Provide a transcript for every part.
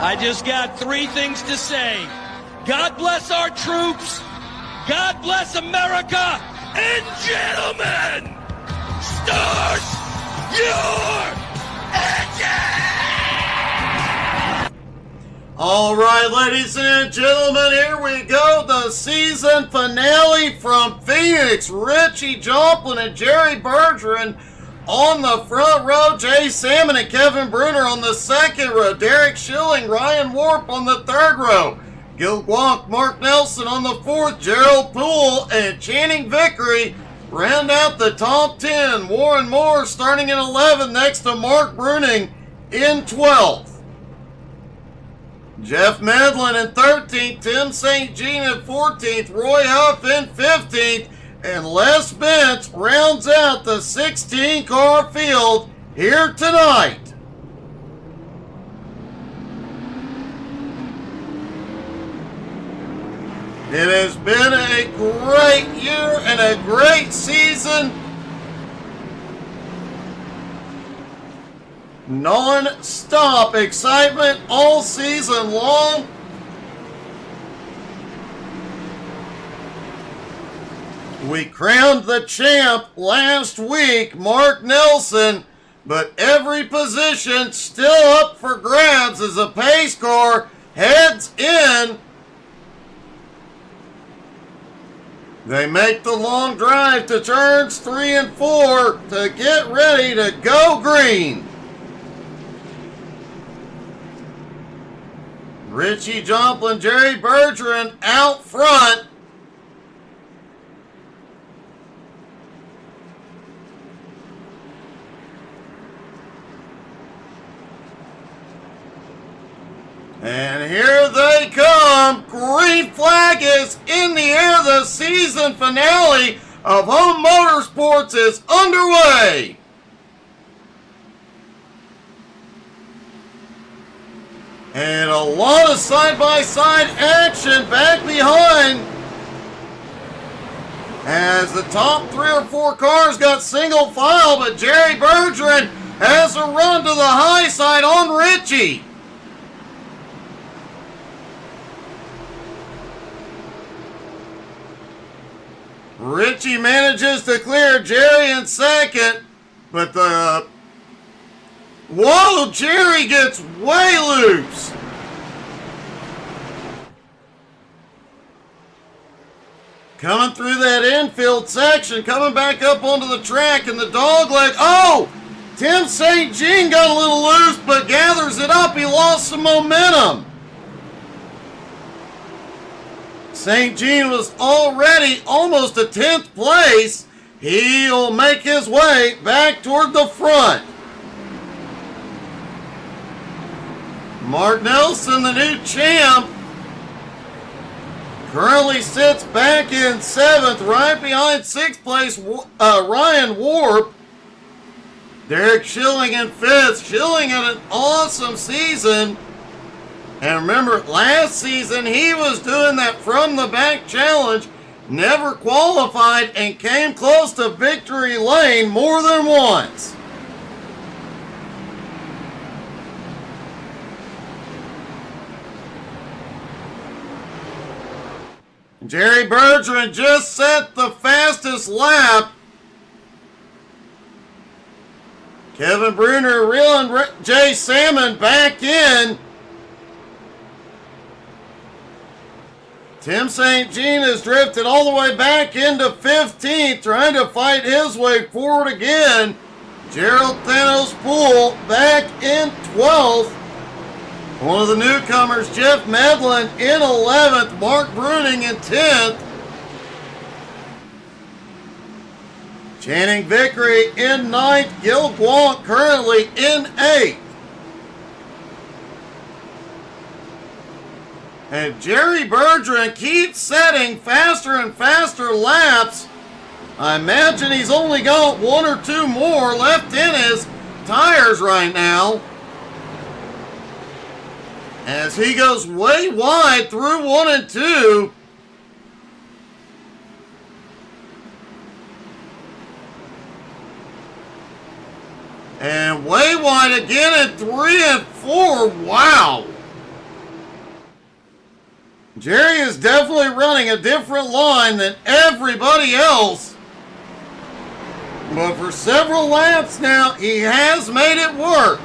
I just got three things to say. God bless our troops. God bless America. And gentlemen, start your engine! All right, ladies and gentlemen, here we go. The season finale from Phoenix. Richie Joplin and Jerry Bergeron on the front row. Jay Salmon and Kevin Bruner on the second row. Derek Schilling, Ryan Warp on the third row. Gil Guanc, Mark Nelson on the fourth. Gerald Poole and Channing Vickery round out the top 10. Warren Moore starting in 11th next to Mark Bruning in 12th. Jeff Medlin in 13th, Tim St. Jean in 14th, Roy Huff in 15th, and Les Bench rounds out the 16-car field here tonight. It has been a great year and a great season. Non-stop excitement all season long. We crowned the champ last week, Mark Nelson, but every position still up for grabs as a pace car heads in. They make the long drive to turns 3 and 4 to get ready to go green. Richie Joplin, Jerry Bergeron out front. And here they come. Green flag is in the air. The season finale of Home Motorsports is underway. And a lot of side-by-side action back behind as the top 3 or 4 cars got single file, but Jerry Bergeron has a run to the high side on Richie. Richie manages to clear Jerry in second, but whoa, Jerry gets way loose. Coming through that infield section, coming back up onto the track, and the dog leg. Oh! Tim St. Jean got a little loose, but gathers it up. He lost some momentum. St. Jean was already almost a 10th place. He'll make his way back toward the front. Mark Nelson, the new champ, currently sits back in 7th, right behind 6th place Ryan Warp. Derek Schilling in 5th. Schilling had an awesome season. And remember, last season he was doing that from the back challenge, never qualified, and came close to victory lane more than once. Jerry Bergeron just set the fastest lap. Kevin Bruner reeling Jay Salmon back in. Tim St. Jean has drifted all the way back into 15th, trying to fight his way forward again. Gerald Thanos Poole back in 12th. One of the newcomers, Jeff Medlin, in 11th. Mark Bruning in 10th. Channing Vickery in 9th. Gil Guanc currently in 8th. And Jerry Bergeron keeps setting faster and faster laps. I imagine he's only got 1 or 2 more left in his tires right now, as he goes way wide through 1 and 2. And way wide again at 3 and 4. Wow. Jerry is definitely running a different line than everybody else. But for several laps now, he has made it work.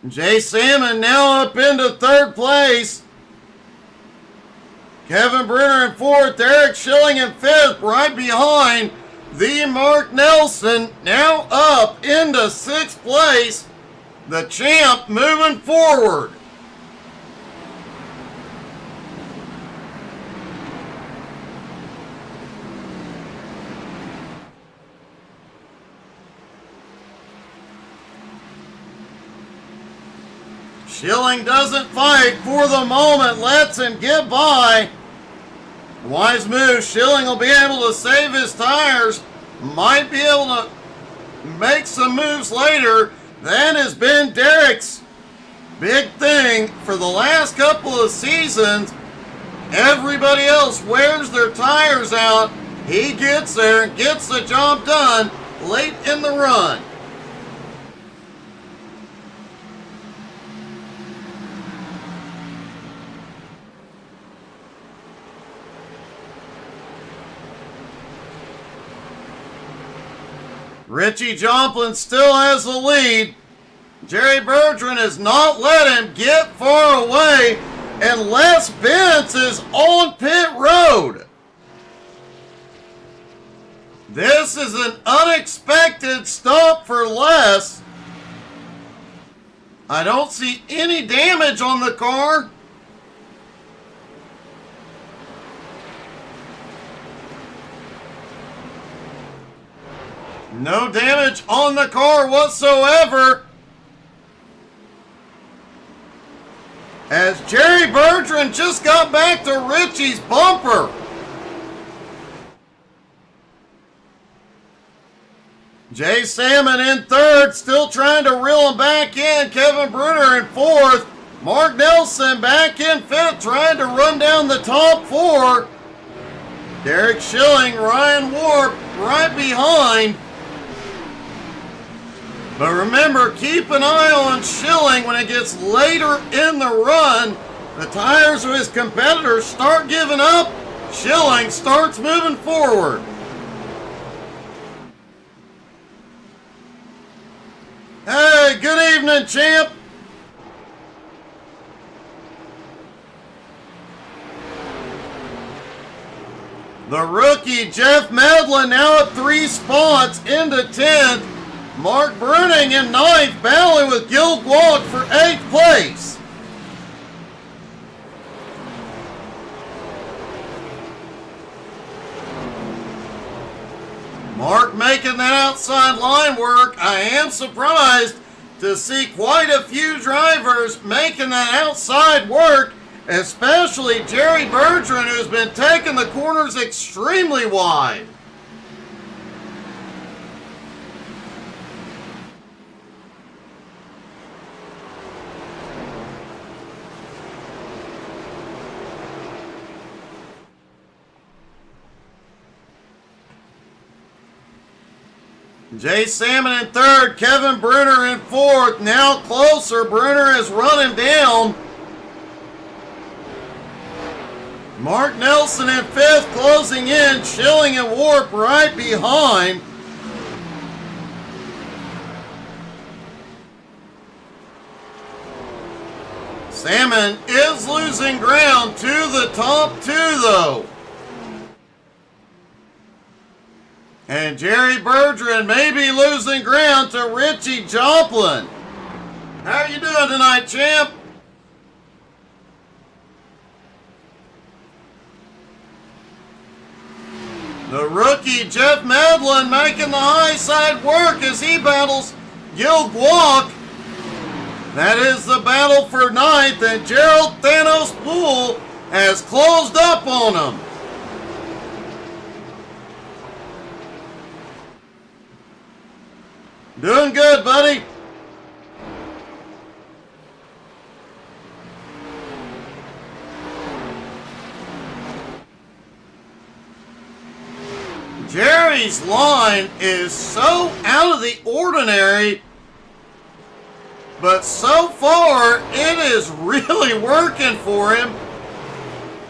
Jay Salmon now up into third place. Kevin Bruner in fourth. Eric Schilling in fifth, right behind the Mark Nelson. Now up into sixth place. The champ moving forward. Schilling doesn't fight for the moment, lets him get by. Wise move. Schilling will be able to save his tires. Might be able to make some moves later. That has been Derek's big thing for the last couple of seasons. Everybody else wears their tires out. He gets there and gets the job done late in the run. Richie Joplin still has the lead. Jerry Bertrand has not let him get far away, and Les Benz is on pit road. This is an unexpected stop for Les. I don't see any damage on the car. No damage on the car whatsoever. As Jerry Bertrand just got back to Richie's bumper. Jay Salmon in third, still trying to reel him back in. Kevin Bruner in fourth. Mark Nelson back in fifth, trying to run down the top four. Derek Schilling, Ryan Warp right behind. But remember, keep an eye on Schilling when it gets later in the run. The tires of his competitors start giving up. Schilling starts moving forward. Hey, good evening, champ. The rookie, Jeff Medlin, now at 3 spots into 10th. Mark Bruning in 9th, battling with Gil Guak for 8th place. Mark making that outside line work. I am surprised to see quite a few drivers making that outside work, especially Jerry Bertrand, who's been taking the corners extremely wide. Jay Salmon in third, Kevin Bruner in fourth. Now closer, Bruner has run him down. Mark Nelson in fifth, closing in. Schilling and Warp right behind. Salmon is losing ground to the top two, though. And Jerry Bertrand may be losing ground to Richie Joplin. How are you doing tonight, champ? The rookie, Jeff Medlin, making the high side work as he battles Gil Guak. That is the battle for 9th, and Gerald Thanos Poole has closed up on him. Doing good, buddy. Jerry's line is so out of the ordinary, but so far it is really working for him.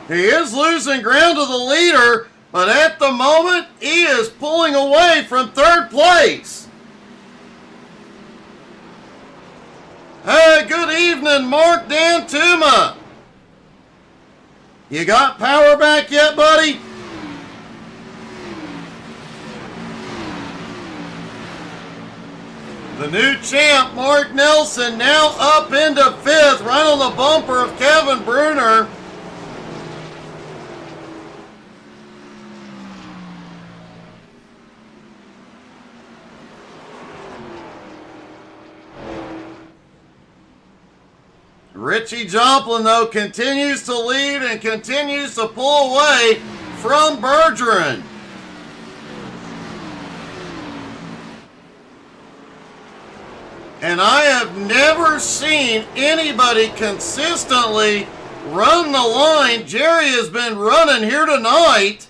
He is losing ground to the leader, but at the moment he is pulling away from third place. Hey, good evening, Mark Dantuma. You got power back yet, buddy? The new champ, Mark Nelson, now up into 5th, right on the bumper of Kevin Bruner. Richie Joplin, though, continues to lead and continues to pull away from Bergeron. And I have never seen anybody consistently run the line. Jerry has been running here tonight.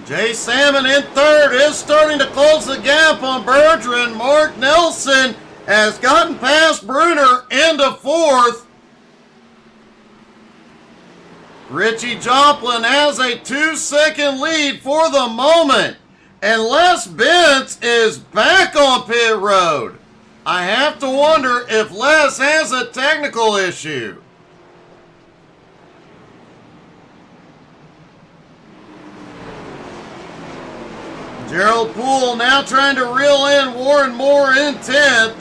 Jay Salmon in 3rd is starting to close the gap on Bergeron. Mark Nelson has gotten past Bruner into 4th. Richie Joplin has a 2-second lead for the moment. And Les Bentz is back on pit road. I have to wonder if Les has a technical issue. Gerald Poole now trying to reel in Warren Moore in 10th.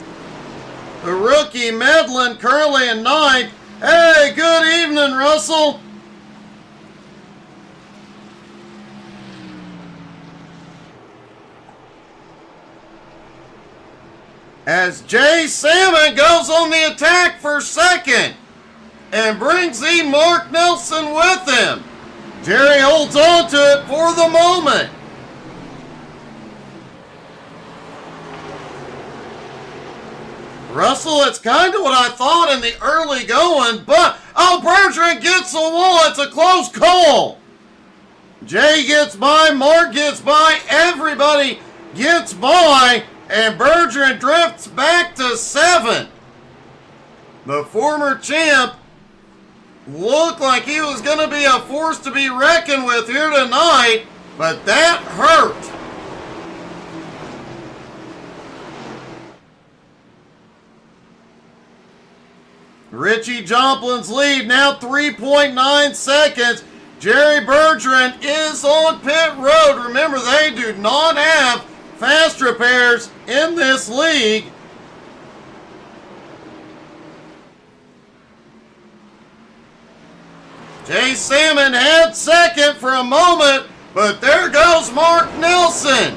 The rookie Medlin currently in 9th. Hey, good evening, Russell. As Jay Salmon goes on the attack for 2nd and brings in Mark Nelson with him. Jerry holds on to it for the moment. Russell, it's kind of what I thought in the early going, but Bergeron gets the wall. It's a close call. Jay gets by, Mark gets by, everybody gets by, and Bergeron drifts back to 7th. The former champ looked like he was going to be a force to be reckoned with here tonight, but that hurt. Richie Joplin's lead now 3.9 seconds. Jerry Bergeron is on pit road. Remember, they do not have fast repairs in this league. Jay Salmon had 2nd for a moment, but there goes Mark Nelson.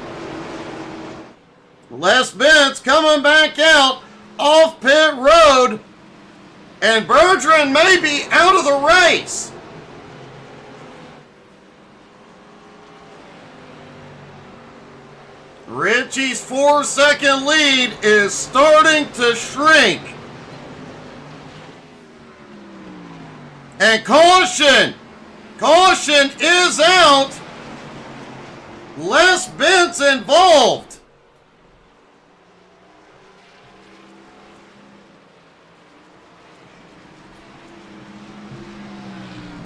Les Bentz coming back out off pit road. And Bergeron may be out of the race. Richie's 4-second lead is starting to shrink. And caution! Caution is out. Les Bentz involved.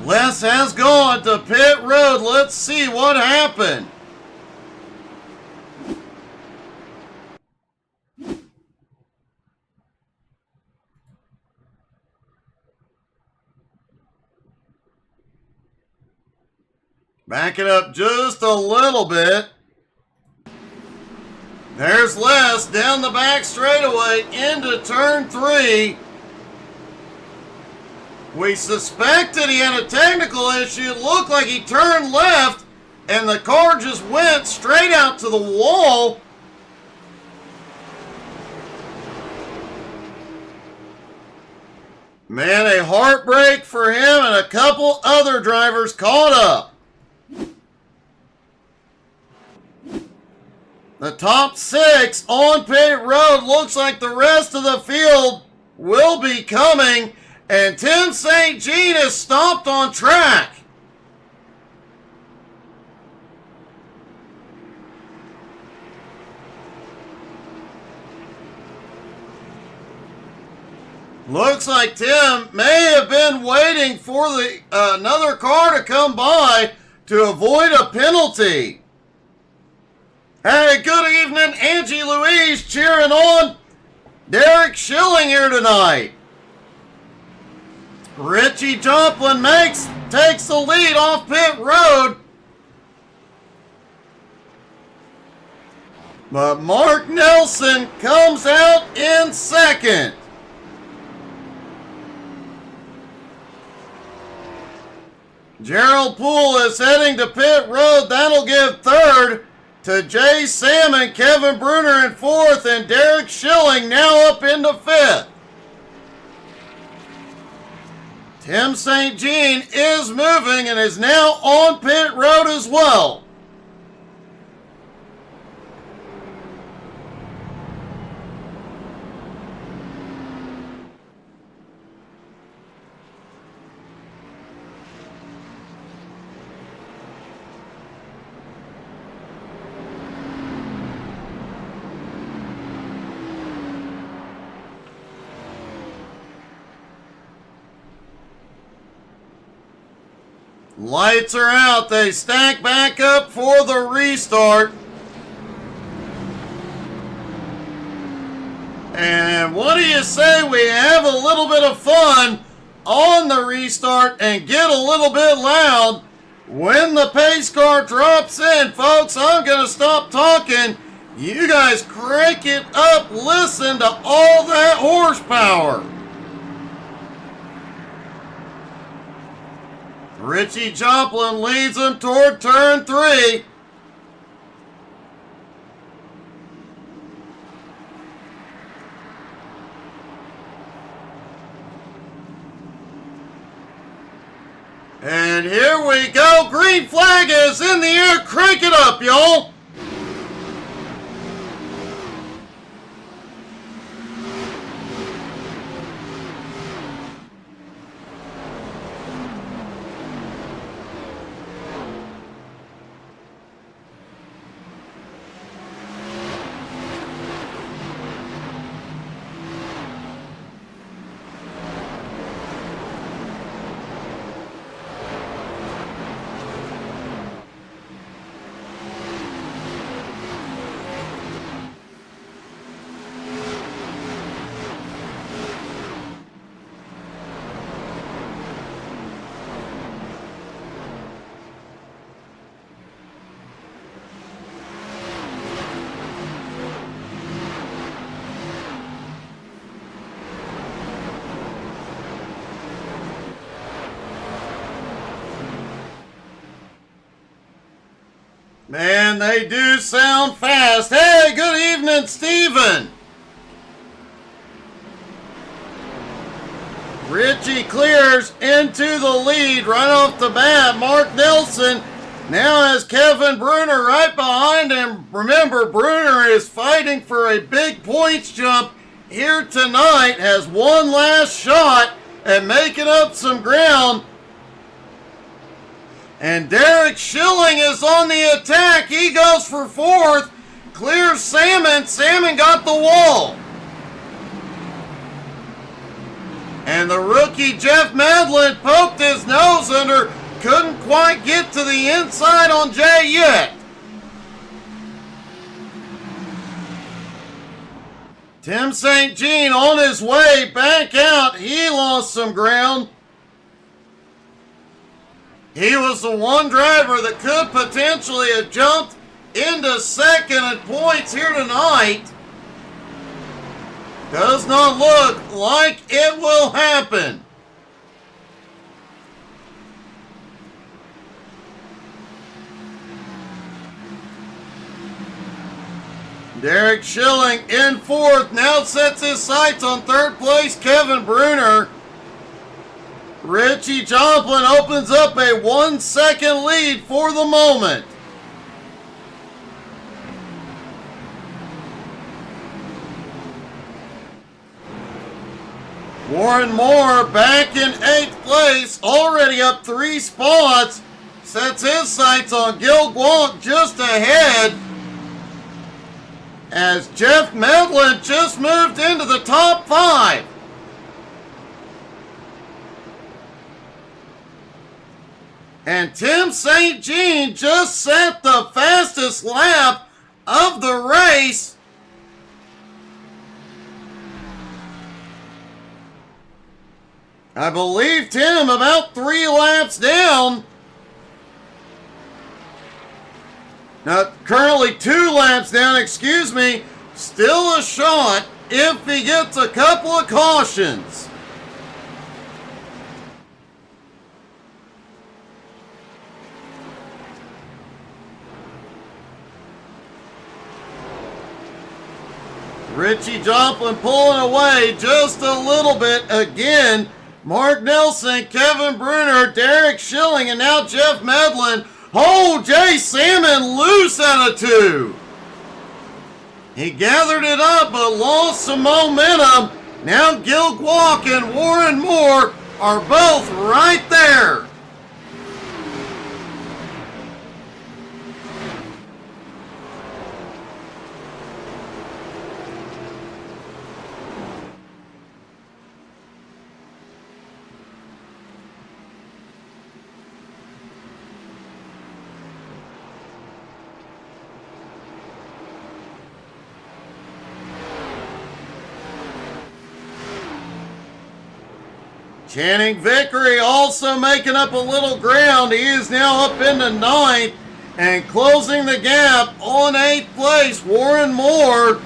Les has gone to pit road. Let's see what happened. Back it up just a little bit. There's Les down the back straightaway into turn 3. We suspected he had a technical issue. It looked like he turned left and the car just went straight out to the wall. Man, a heartbreak for him, and a couple other drivers caught up. The top 6 on pit road. Looks like the rest of the field will be coming. And Tim St. Jean is stopped on track. Looks like Tim may have been waiting for another car to come by to avoid a penalty. Hey, good evening, Angie Louise cheering on Derek Schilling here tonight. Richie Joplin takes the lead off pit road. But Mark Nelson comes out in second. Gerald Poole is heading to pit road. That'll give third to Jay Salmon, Kevin Bruner in fourth, and Derek Schilling now up into fifth. Tim St. Jean is moving and is now on pit road as well. Lights are out. They stack back up for the restart. And what do you say we have a little bit of fun on the restart and get a little bit loud when the pace car drops in, folks? I'm going to stop talking. You guys crank it up. Listen to all that horsepower. Richie Joplin leads him toward turn 3. And here we go. Green flag is in the air. Crank it up, y'all. Man, they do sound fast. Hey, good evening, Steven. Richie clears into the lead right off the bat. Mark Nelson now has Kevin Bruner right behind him. Remember, Bruner is fighting for a big points jump here tonight. Has one last shot at making up some ground. And Derek Schilling is on the attack. He goes for fourth. Clears Salmon. Salmon got the wall. And the rookie Jeff Medlin poked his nose under. Couldn't quite get to the inside on Jay yet. Tim St. Jean on his way back out. He lost some ground. He was the one driver that could potentially have jumped into second at points here tonight. Does not look like it will happen. Derek Schilling in fourth. Now sets his sights on third place, Kevin Bruner. Richie Joplin opens up a 1 second lead for the moment. Warren Moore back in 8th place, already up 3 spots. Sets his sights on Gil Guanc just ahead, as Jeff Medlin just moved into the top 5. And Tim St. Jean just set the fastest lap of the race. I believe Tim about 3 laps down. Now, currently 2 laps down, excuse me. Still a shot if he gets a couple of cautions. Richie Joplin pulling away just a little bit again. Mark Nelson, Kevin Bruner, Derek Schilling, and now Jeff Medlin. Oh, Jay Salmon loose out of 2. He gathered it up but lost some momentum. Now Gil Guanc and Warren Moore are both right there. Channing Vickery also making up a little ground. He is now up into 9th and closing the gap on 8th place. Warren Moore.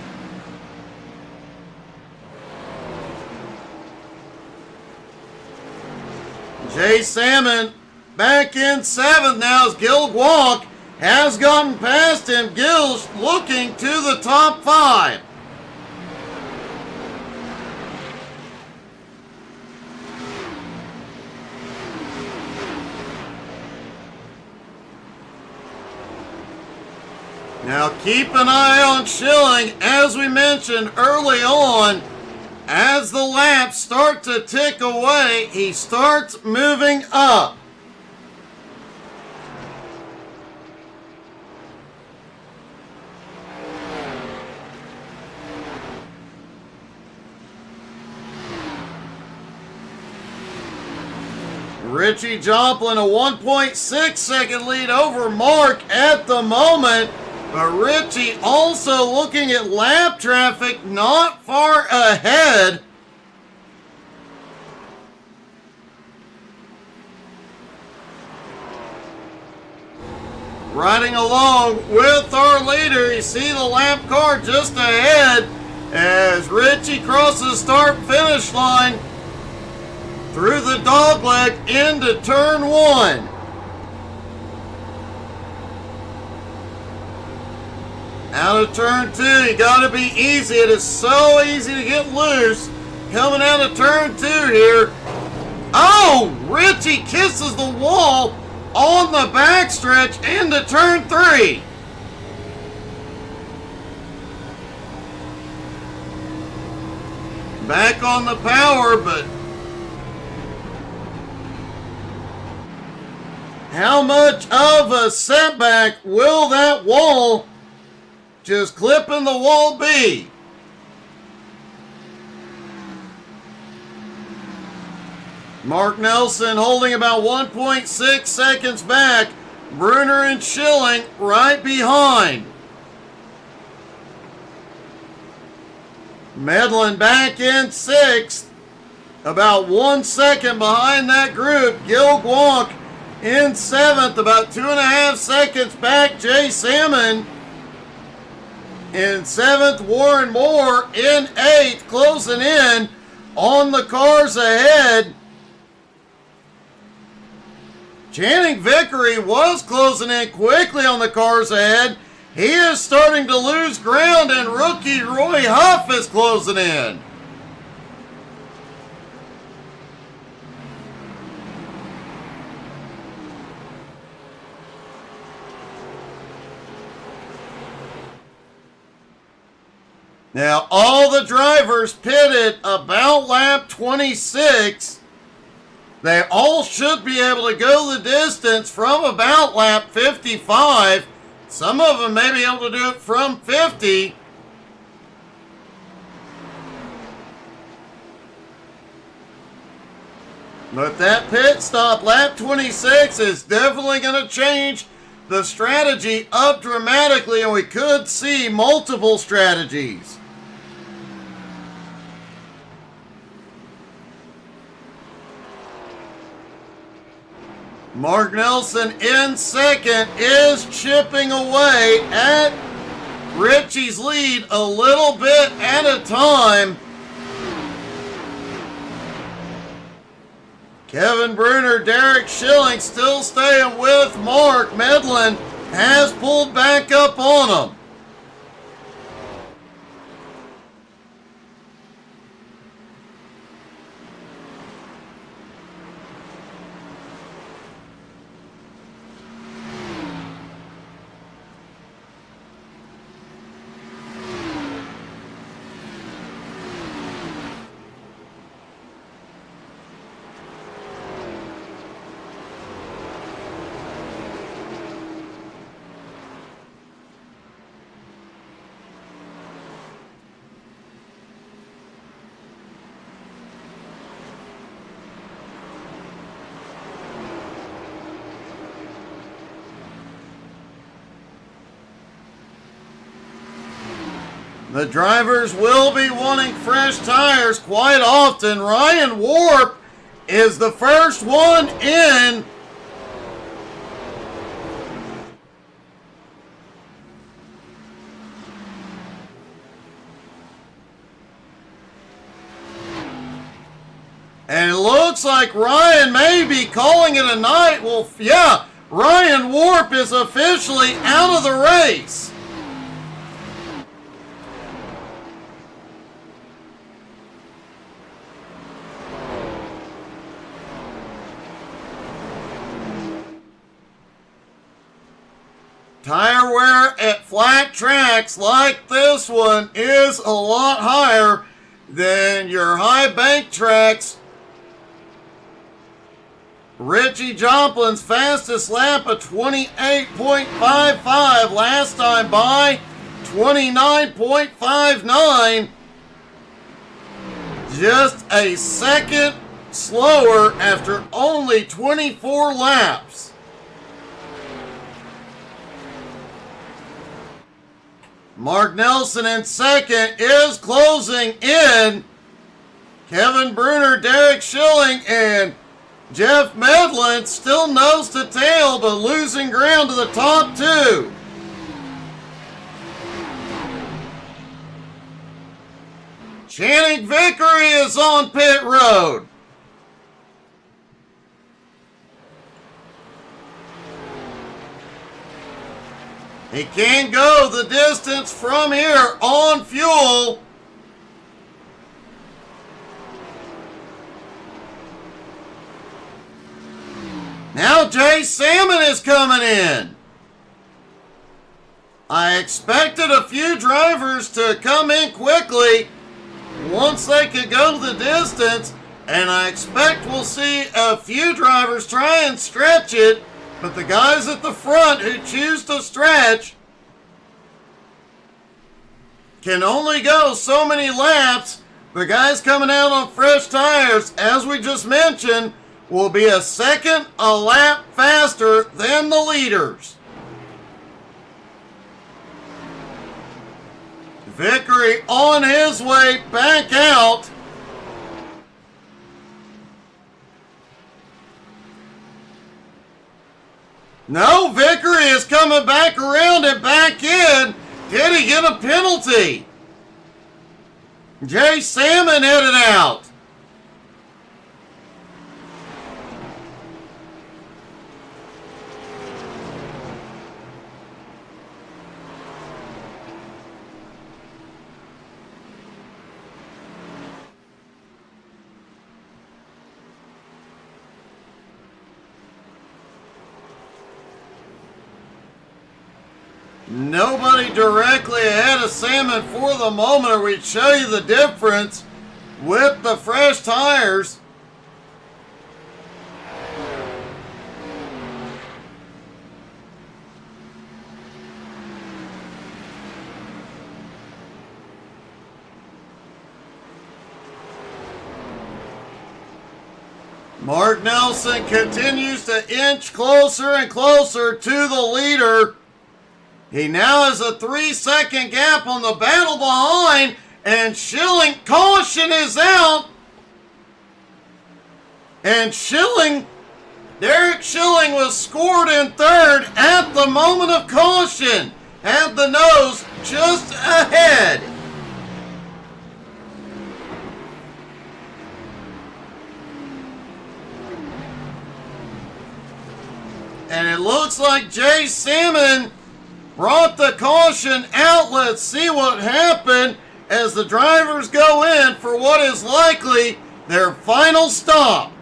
Jay Salmon back in 7th now as Gil Guanc has gotten past him. Gil's looking to the top 5. Now keep an eye on Schilling, as we mentioned early on. As the laps start to tick away, he starts moving up. Richie Joplin, a 1.6 second lead over Mark at the moment. But Richie also looking at lap traffic not far ahead. Riding along with our leader, you see the lap car just ahead as Richie crosses start-finish line through the dogleg into turn 1. Out of turn 2, you gotta be easy. It is so easy to get loose coming out of turn 2 here. Oh, Richie kisses the wall on the backstretch into turn 3. Back on the power, but how much of a setback will that wall just clipping the wall be? Mark Nelson holding about 1.6 seconds back. Bruner and Schilling right behind. Medlin back in 6th. About 1 second behind that group. Gil Guanc in 7th. About 2.5 seconds back. Jay Salmon in 7th, Warren Moore in 8th, closing in on the cars ahead. Channing Vickery was closing in quickly on the cars ahead. He is starting to lose ground, and rookie Roy Huff is closing in. Now, all the drivers pitted about lap 26. They all should be able to go the distance from about lap 55. Some of them may be able to do it from 50. But that pit stop, lap 26, is definitely going to change the strategy up dramatically, and we could see multiple strategies. Mark Nelson in second is chipping away at Richie's lead a little bit at a time. Kevin Bruner, Derek Schilling still staying with Mark. Medlin has pulled back up on him. The drivers will be wanting fresh tires quite often. Ryan Warp is the first one in. And it looks like Ryan may be calling it a night. Well, yeah, Ryan Warp is officially out of the race. Tire wear at flat tracks like this one is a lot higher than your high bank tracks. Richie Joplin's fastest lap of 28.55, last time by 29.59. Just a second slower after only 24 laps. Mark Nelson in second is closing in. Kevin Bruner, Derek Schilling, and Jeff Medlin still nose to tail, but losing ground to the top two. Channing Vickery is on pit road. He can go the distance from here on fuel. Now Jay Salmon is coming in. I expected a few drivers to come in quickly once they could go the distance, and I expect we'll see a few drivers try and stretch it. But the guys at the front who choose to stretch can only go so many laps. The guys coming out on fresh tires, as we just mentioned, will be a second a lap faster than the leaders. Vickery on his way back out. No, Vickery is coming back around and back in. Did he get a penalty? Jay Salmon headed out. Nobody directly ahead of Salmon for the moment, or we'd show you the difference with the fresh tires. Mark Nelson continues to inch closer and closer to the leader. He now has a 3-second gap on the battle behind, and Schilling, caution is out. And Derek Schilling was scored in third at the moment of caution. Had the nose just ahead. And it looks like Jay Salmon brought the caution out. Let's see what happened as the drivers go in for what is likely their final stop.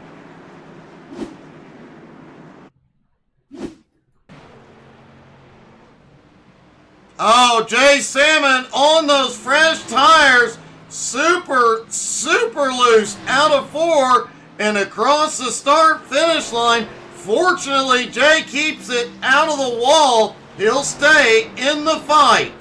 Oh, Jay Salmon on those fresh tires, super loose out of 4 and across the start-finish line. Fortunately, Jay keeps it out of the wall. He'll stay in the fight.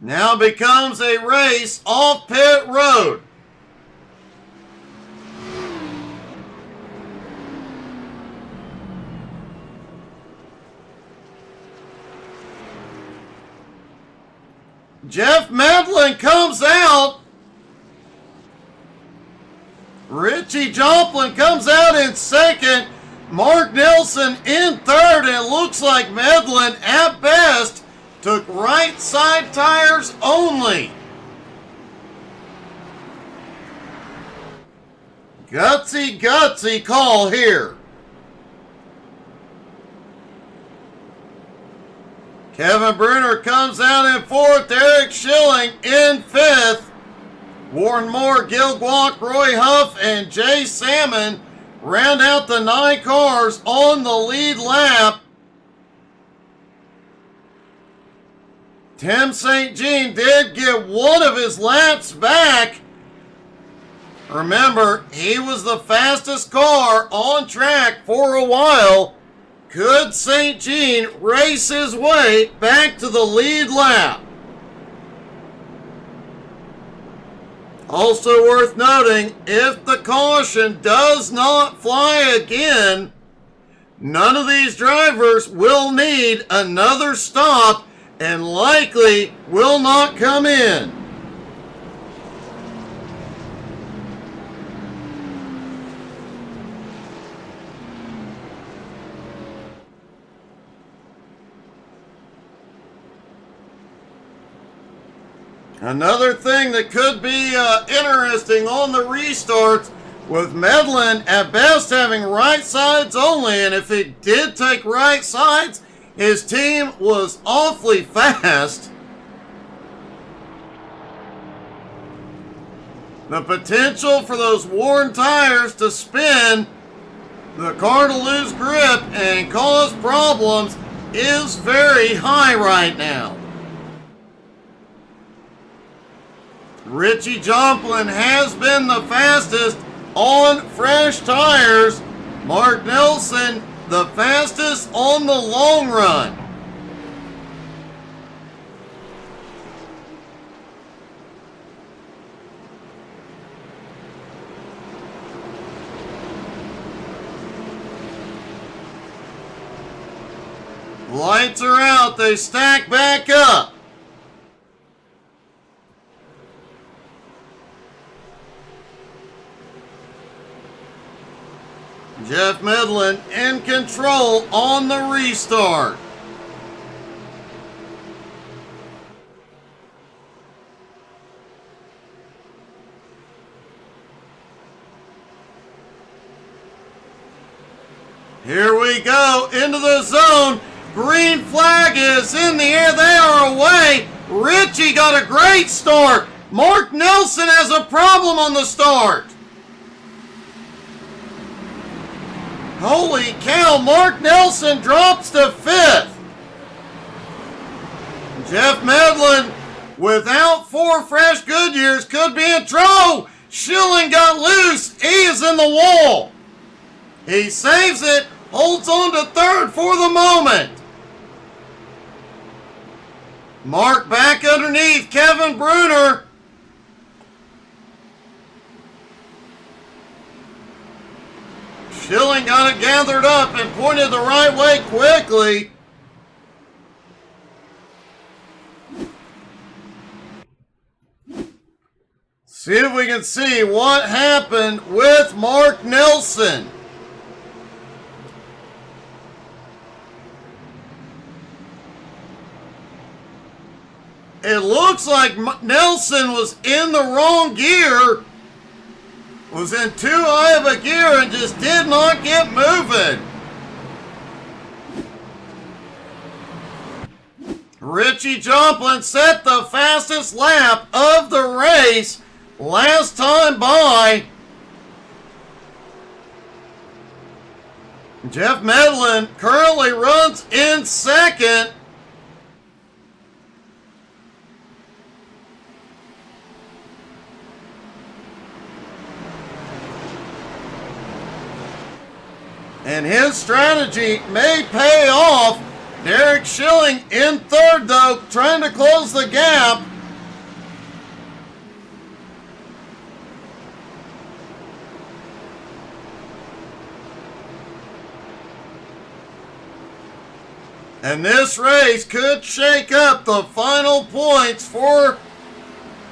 Now becomes a race off pit road. Jeff Medlin comes out. Richie Joplin comes out in second. Mark Nelson in third. And it looks like Medlin, at best, took right side tires only. Gutsy call here. Kevin Bruner comes out in fourth. Eric Schilling in fifth. Warren Moore, Gil Guac, Roy Huff, and Jay Salmon round out the 9 cars on the lead lap. Tim St. Jean did get one of his laps back. Remember, he was the fastest car on track for a while. Could St. Jean race his way back to the lead lap? Also worth noting, if the caution does not fly again, none of these drivers will need another stop and likely will not come in. Another thing that could be interesting on the restarts, with Medlin at best having right sides only, and if he did take right sides, his team was awfully fast. The potential for those worn tires to spin, the car to lose grip and cause problems is very high right now. Richie Joplin has been the fastest on fresh tires. Mark Nelson, the fastest on the long run. Lights are out. They stack back up. Jeff Medlin in control on the restart. Here we go into the zone. Green flag is in the air. They are away. Richie got a great start. Mark Nelson has a problem on the start. Holy cow, Mark Nelson drops to 5th. Jeff Medlin, without 4 fresh Goodyears, could be in trouble. Schilling got loose. He is in the wall. He saves it, holds on to 3rd for the moment. Mark back underneath Kevin Bruner. Schilling got it gathered up and pointed the right way quickly. See if we can see what happened with Mark Nelson. It looks like Nelson was in the wrong gear, was in too high of a gear and just did not get moving. Richie Joplin set the fastest lap of the race last time by. Jeff Medlin currently runs in 2nd. And his strategy may pay off. Derek Schilling in 3rd, though, trying to close the gap. And this race could shake up the final points for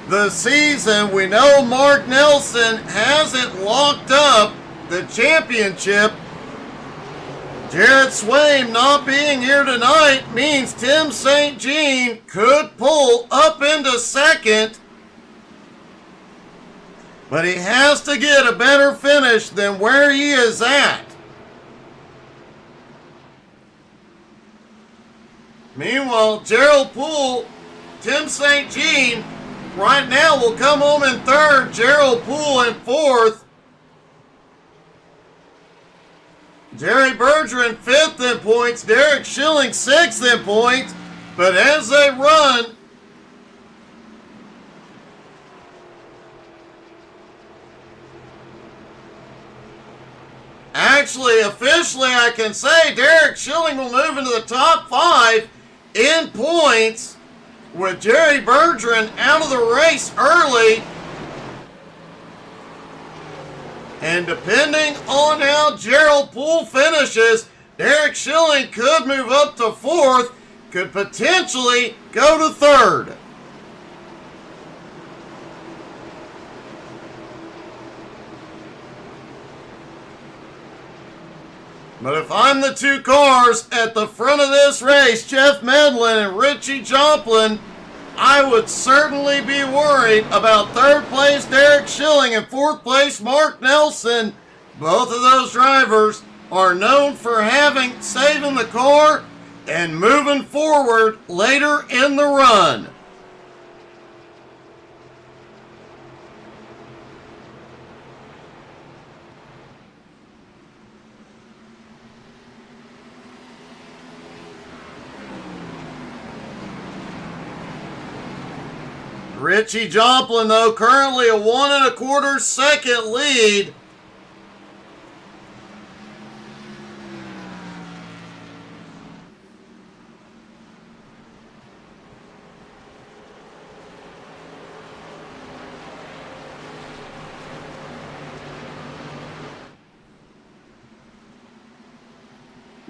the season. We know Mark Nelson hasn't locked up the championship. Jared Swaim not being here tonight means Tim St. Jean could pull up into 2nd. But he has to get a better finish than where he is at. Meanwhile, Gerald Poole, Tim St. Jean, right now will come home in 3rd. Gerald Poole in 4th. Jerry Bergeron 5th in points. Derek Schilling 6th in points. But as they run, actually, officially, I can say Derek Schilling will move into the top 5 in points with Jerry Bergeron out of the race early. And depending on how Gerald Poole finishes, Derek Schilling could move up to 4th, could potentially go to 3rd. But if I'm the 2 cars at the front of this race, Jeff Medlin and Richie Joplin, I would certainly be worried about 3rd place Derek Schilling and 4th place Mark Nelson. Both of those drivers are known for saving the car and moving forward later in the run. Richie Joplin, though, currently a 1 1/4 second lead.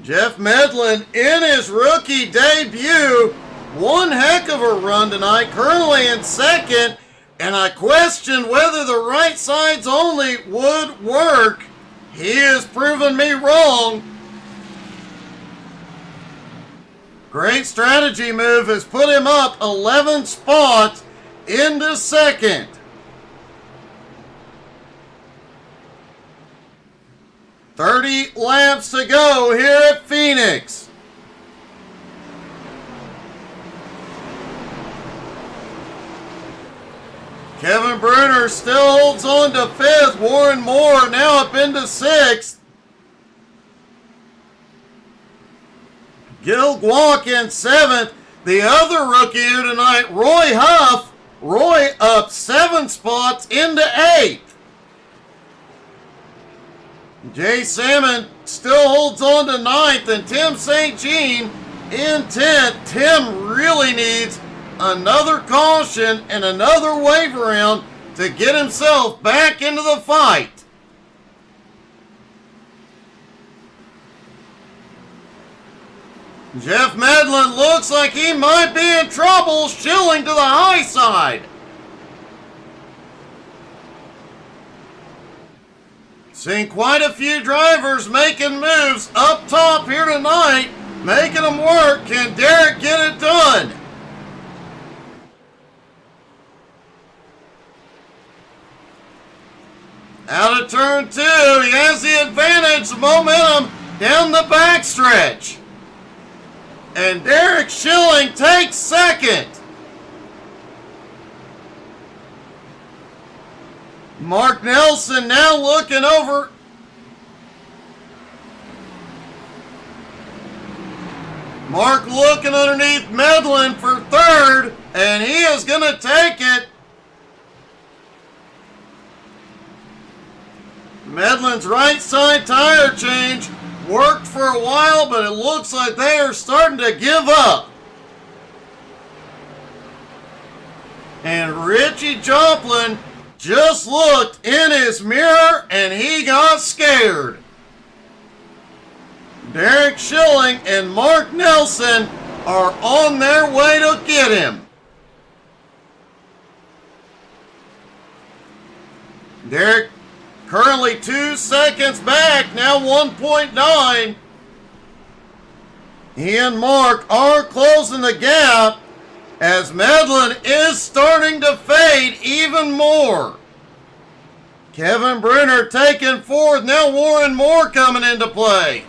Jeff Medlin in his rookie debut. One heck of a run tonight, currently in 2nd, and I questioned whether the right sides only would work. He has proven me wrong. Great strategy move has put him up 11 spots into 2nd. "30 laps to go here at Phoenix. Kevin Bruner still holds on to 5th. Warren Moore now up into 6th. Gil Guac in 7th. The other rookie here tonight, Roy Huff. Roy up 7 spots into 8th. Jay Salmon still holds on to 9th, and Tim St. Jean in 10th. Tim really needs another caution and another wave around to get himself back into the fight. Jeff Medlin looks like he might be in trouble, shilling to the high side. Seen quite a few drivers making moves up top here tonight, making them work. Can Derek get it done? Out of turn 2, he has the advantage, the momentum down the backstretch. And Derek Schilling takes 2nd. Mark Nelson now looking over. Mark looking underneath Medlin for 3rd, and he is going to take it. Medlin's right side tire change worked for a while, but it looks like they are starting to give up. And Richie Joplin just looked in his mirror and he got scared. Derek Schilling and Mark Nelson are on their way to get him. Derek currently 2 seconds back, now 1.9. He and Mark are closing the gap as Medlin is starting to fade even more. Kevin Brunner taking 4th, now Warren Moore coming into play.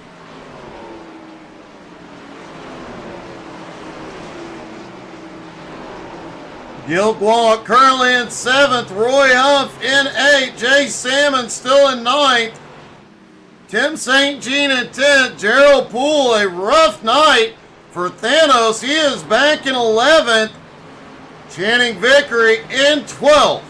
Gil Guac currently in 7th, Roy Huff in 8th, Jay Salmon still in 9th, Tim St. Jean in 10th, Gerald Poole, a rough night for Thanos, he is back in 11th, Channing Vickery in 12th.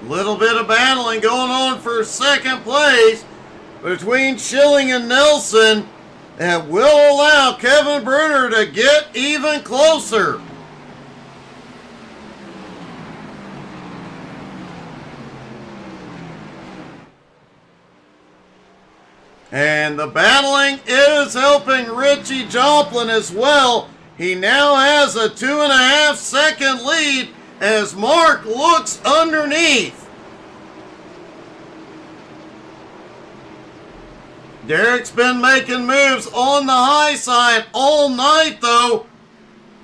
Little bit of battling going on for 2nd place between Schilling and Nelson that will allow Kevin Brunner to get even closer. And the battling is helping Richie Joplin as well. He now has a 2.5 second lead as Mark looks underneath. Derek's been making moves on the high side all night though.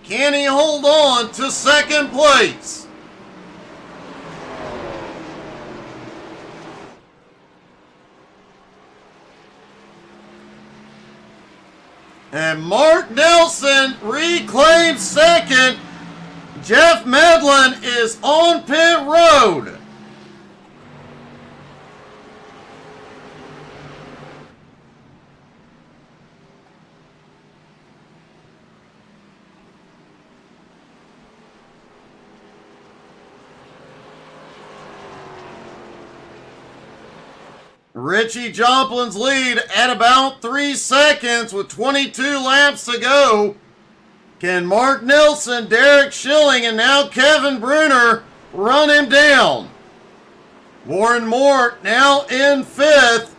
Can he hold on to 2nd place? And Mark Nelson reclaims 2nd. Jeff Medlin is on pit road. Richie Joplin's lead at about 3 seconds with 22 laps to go. Can Mark Nelson, Derek Schilling, and now Kevin Brunner run him down? Warren Moore now in 5th.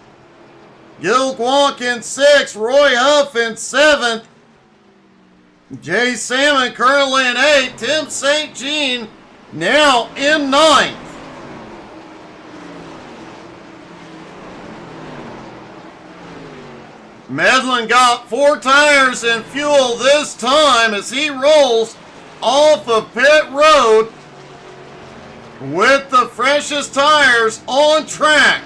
Gil Guac in 6th. Roy Huff in 7th. Jay Salmon currently in 8th. Tim St. Jean now in 9th. Medlin got 4 tires and fuel this time as he rolls off of pit road. with the freshest tires on track.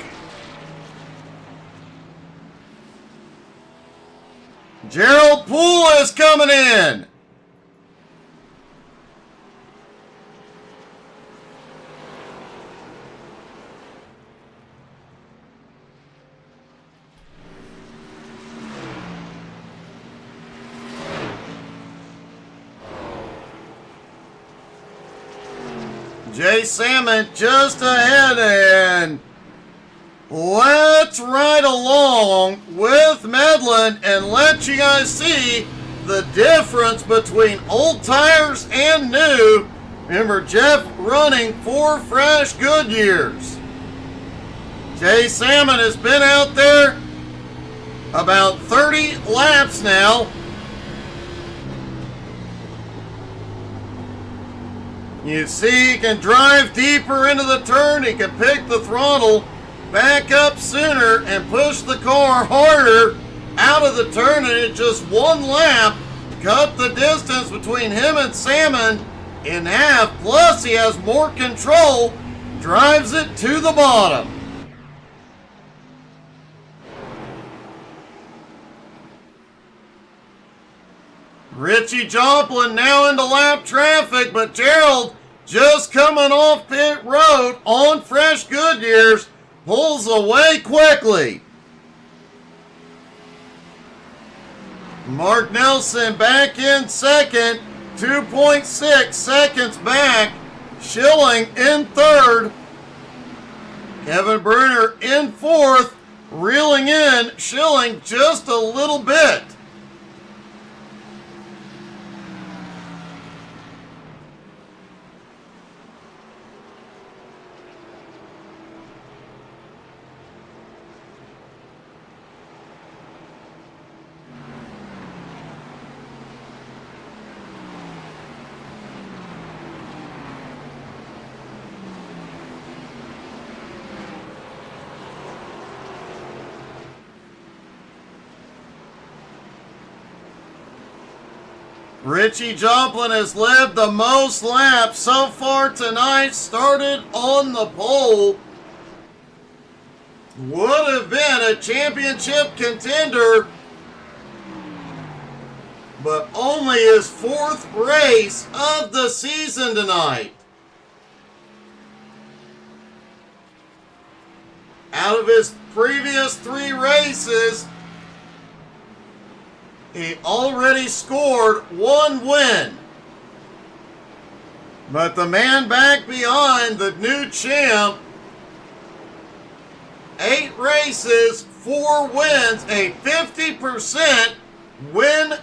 Gerald Poole is coming in. Jay Salmon just ahead, and let's ride along with Medlin and let you guys see the difference between old tires and new. Remember, Jeff running 4 fresh Goodyears. Jay Salmon has been out there about 30 laps now. You see, he can drive deeper into the turn. He can pick the throttle back up sooner and push the car harder out of the turn. And in just 1 lap, cut the distance between him and Salmon in half. Plus, he has more control, drives it to the bottom. Richie Joplin now into lap traffic, but Gerald just coming off pit road on fresh Goodyears pulls away quickly. Mark Nelson back in second, 2.6 seconds back. Schilling in third. Kevin Bruner in fourth, reeling in Schilling just a little bit. Richie Joplin has led the most laps so far tonight, started on the pole. Would have been a championship contender, but only his 4th race of the season tonight. Out of his previous 3 races, he already scored 1 win. But the man back behind, the new champ, 8 races, 4 wins, a 50% win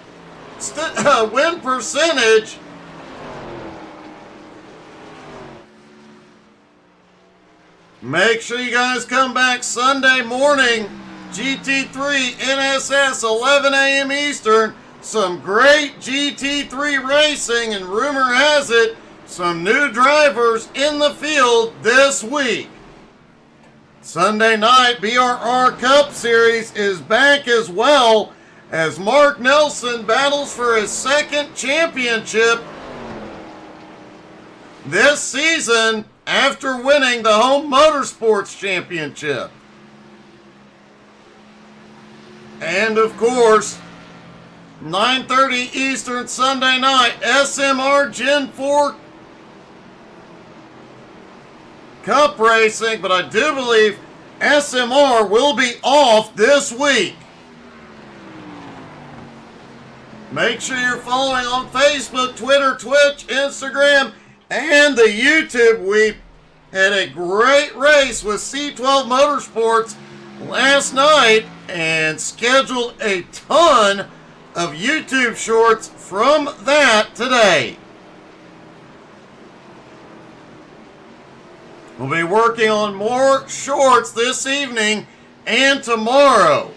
percentage. Make sure you guys come back Sunday morning. GT3 NSS 11 a.m. Eastern. Some great GT3 racing, and rumor has it some new drivers in the field this week. Sunday night BRR Cup Series is back as well as Mark Nelson battles for his 2nd championship this season after winning the Home Motorsports Championship. And of course, 9:30 Eastern Sunday night, SMR Gen 4 Cup Racing, but I do believe SMR will be off this week. Make sure you're following on Facebook, Twitter, Twitch, Instagram, and the YouTube. We had a great race with C12 Motorsports last night and scheduled a ton of YouTube shorts from that today. We'll be working on more shorts this evening and tomorrow.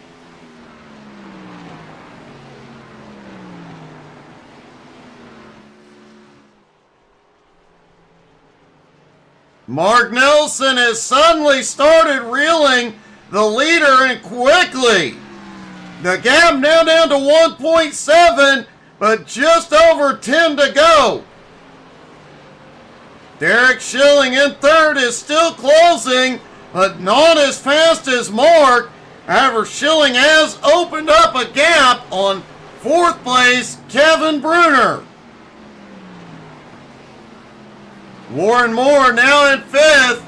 Mark Nelson has suddenly started reeling the leader, and quickly. The gap now down to 1.7, but just over 10 to go. Derek Schilling in third is still closing, but not as fast as Mark. However, Schilling has opened up a gap on fourth place, Kevin Bruner. Warren Moore now in fifth.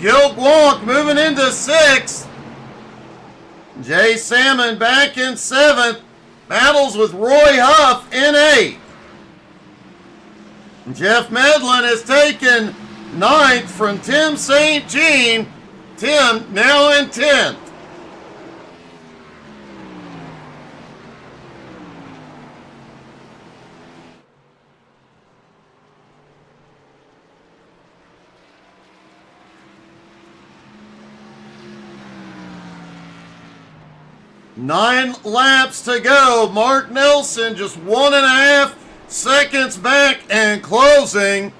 Gil Guanc moving into sixth. Jay Salmon back in seventh. Battles with Roy Huff in eighth. Jeff Medlin has taken ninth from Tim St. Jean. Tim now in 10th. Nine laps to go. Mark Nelson just 1.5 seconds back and closing.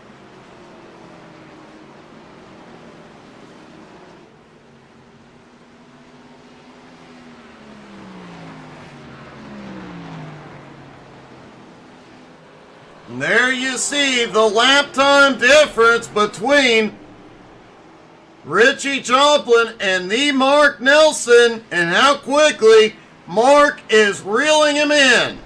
And there you see the lap time difference between Richie Joplin and the Mark Nelson, and how quickly Mark is reeling him in.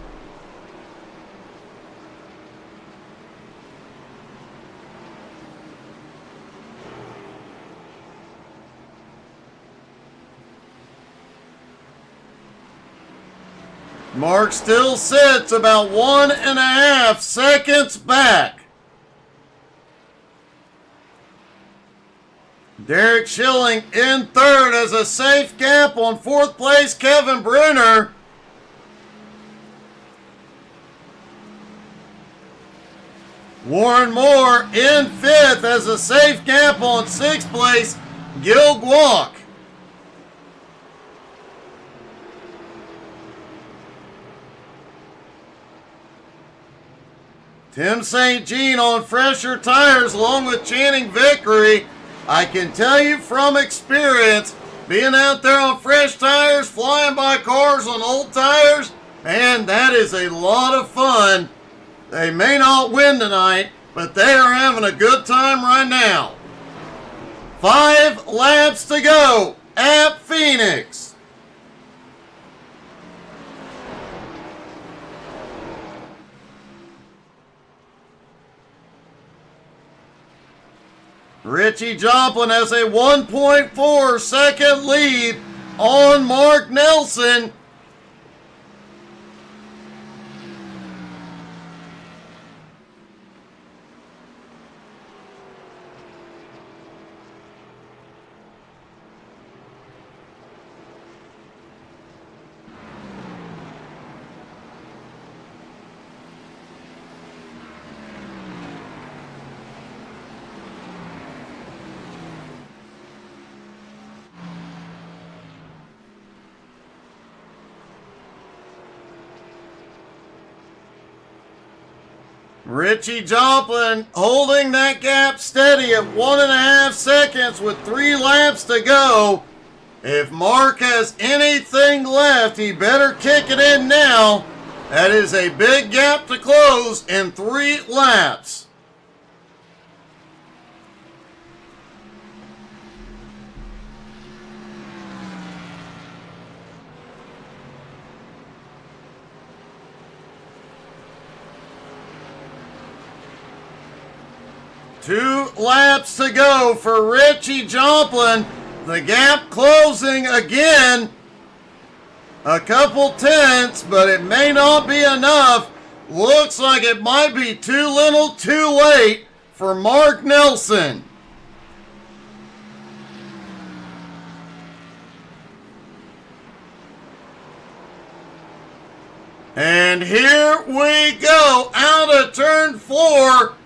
Mark still sits about 1.5 seconds back. Derek Schilling in third as a safe gap on fourth place, Kevin Bruner. Warren Moore in fifth as a safe gap on sixth place, Gil Guanc. Tim St. Jean on fresher tires along with Channing Vickery. I can tell you from experience, being out there on fresh tires, flying by cars on old tires, man, that is a lot of fun. They may not win tonight, but they are having a good time right now. 5 laps to go at Phoenix. Richie Joplin has a 1.4 second lead on Mark Nelson. Richie Joplin holding that gap steady at 1.5 seconds with 3 laps to go. If Mark has anything left, he better kick it in now. That is a big gap to close in 3 laps. Two laps to go for Richie Joplin. The gap closing again. A couple tenths, but it may not be enough. Looks like it might be too little too late for Mark Nelson. And here we go, out of turn 4.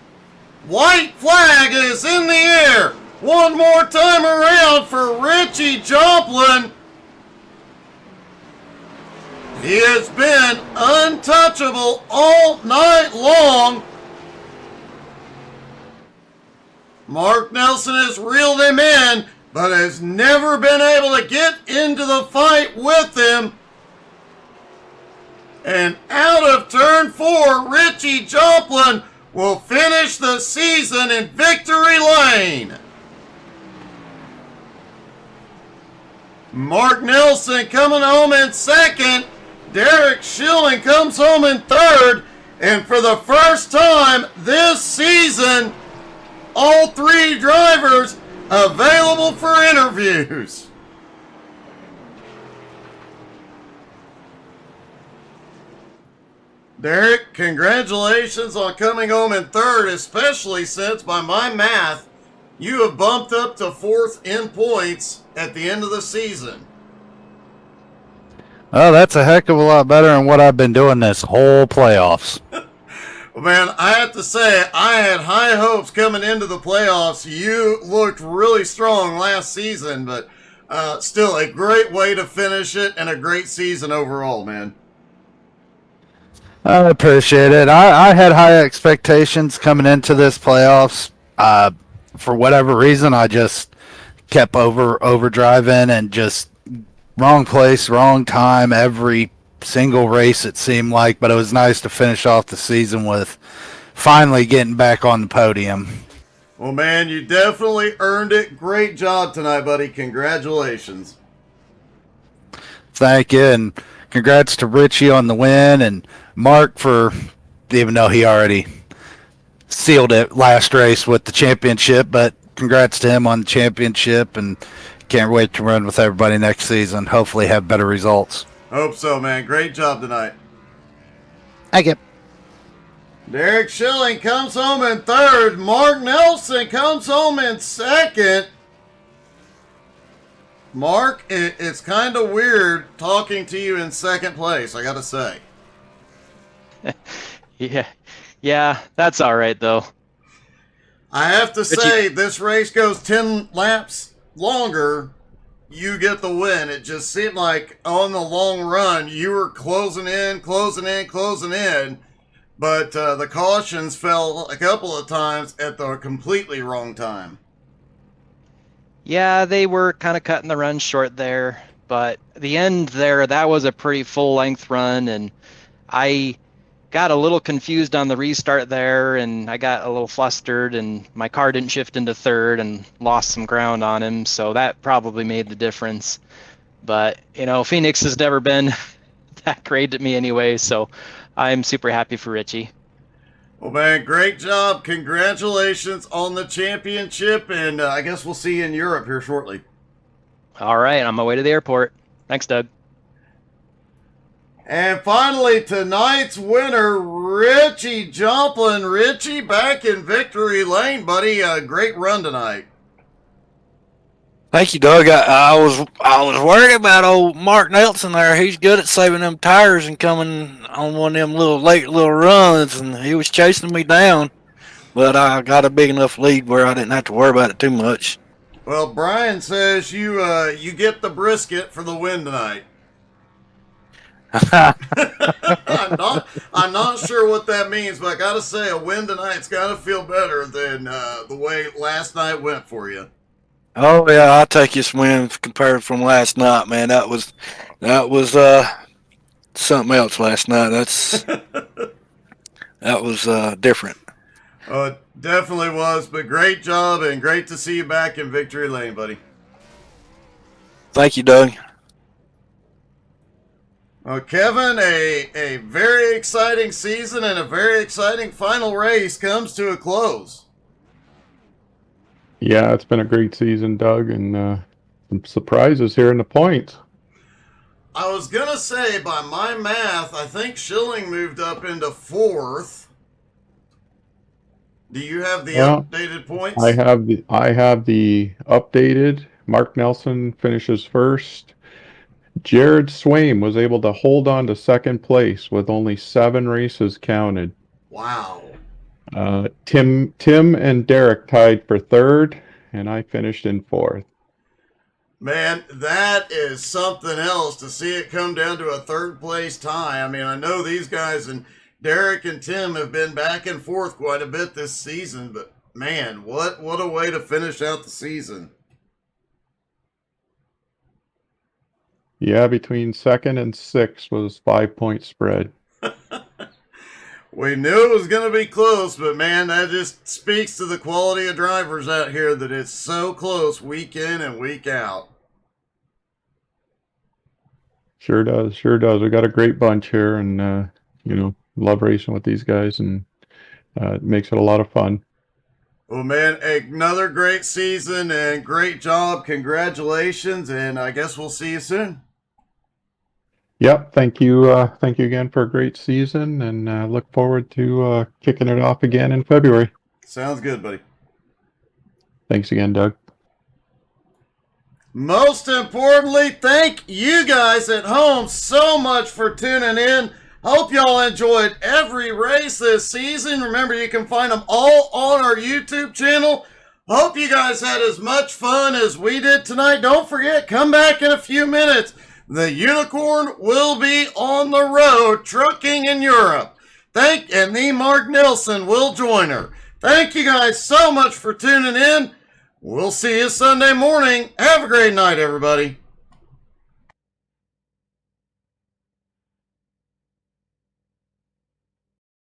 White flag is in the air. One more time around for Richie Joplin. He has been untouchable all night long. Mark Nelson has reeled him in, but has never been able to get into the fight with him. And out of turn 4, Richie Joplin will finish the season in victory lane. Mark Nelson coming home in second. Derek Schilling comes home in third. And for the first time this season, all three drivers available for interviews. Derek, congratulations on coming home in third, especially since, by my math, you have bumped up to fourth in points at the end of the season. Oh, that's a heck of a lot better than what I've been doing this whole playoffs. Well, man, I have to say, I had high hopes coming into the playoffs. You looked really strong last season, but still a great way to finish it and a great season overall, man. I appreciate it. I had high expectations coming into this playoffs. For whatever reason, I just kept overdriving and just wrong place, wrong time every single race it seemed like. But it was nice to finish off the season with finally getting back on the podium. Well, man, you definitely earned it. Great job tonight, buddy. Congratulations. Thank you, and congrats to Richie on the win, and Mark for, even though he already sealed it last race with the championship, but congrats to him on the championship, and can't wait to run with everybody next season. Hopefully have better results. Hope so, man. Great job tonight. Thank you. Derek Schilling comes home in third. Mark Nelson comes home in second. Mark, it's kind of weird talking to you in second place, I gotta say. Yeah, that's all right though. I have to say, this race goes 10 laps longer, you get the win. It just seemed like on the long run, you were closing in, but the cautions fell a couple of times at the completely wrong time. Yeah, they were kind of cutting the run short there, but the end there, that was a pretty full-length run, and I got a little confused on the restart there, and I got a little flustered, and my car didn't shift into third and lost some ground on him, so that probably made the difference. But, you know, Phoenix has never been that great at me anyway, so I'm super happy for Richie. Well, man, great job. Congratulations on the championship, and I guess we'll see you in Europe here shortly. All right, on my way to the airport. Thanks, Doug. And finally, tonight's winner, Richie Joplin. Richie, back in victory lane, buddy. Great run tonight. Thank you, Doug. I was worried about old Mark Nelson there. He's good at saving them tires and coming on one of them little runs, and he was chasing me down. But I got a big enough lead where I didn't have to worry about it too much. Well, Brian says you get the brisket for the win tonight. I'm not sure what that means, but I gotta say, a win tonight's gotta feel better than the way last night went for you. Oh yeah, I'll take this win compared from last night, man. That was something else last night. That was different. Oh, it definitely was, but great job and great to see you back in victory lane, buddy. Thank you, Doug. Well, Kevin, a very exciting season and a very exciting final race comes to a close. Yeah, it's been a great season, Doug, and some surprises here in the points. I was going to say, by my math, I think Schilling moved up into fourth. Do you have the updated points? I have the updated. Mark Nelson finishes first. Jared Swaim was able to hold on to second place with only 7 races counted. Wow. Tim and Derek tied for third, and I finished in fourth. Man, that is something else to see it come down to a third place tie. I mean, I know these guys and Derek and Tim have been back and forth quite a bit this season, but man, what a way to finish out the season. Yeah, between second and sixth was 5-point spread. We knew it was going to be close, but man, that just speaks to the quality of drivers out here that it's so close week in and week out. Sure does. Sure does. We got a great bunch here, and love racing with these guys, and it makes it a lot of fun. Well, man, another great season and great job. Congratulations, and I guess we'll see you soon. Yep. Thank you. Thank you again for a great season, and look forward to kicking it off again in February. Sounds good, buddy. Thanks again, Doug. Most importantly, thank you guys at home so much for tuning in. Hope y'all enjoyed every race this season. Remember, you can find them all on our YouTube channel. Hope you guys had as much fun as we did tonight. Don't forget, come back in a few minutes. The Unicorn will be on the road trucking in Europe. And the Mark Nelson will join her. Thank you guys so much for tuning in. We'll see you Sunday morning. Have a great night, everybody.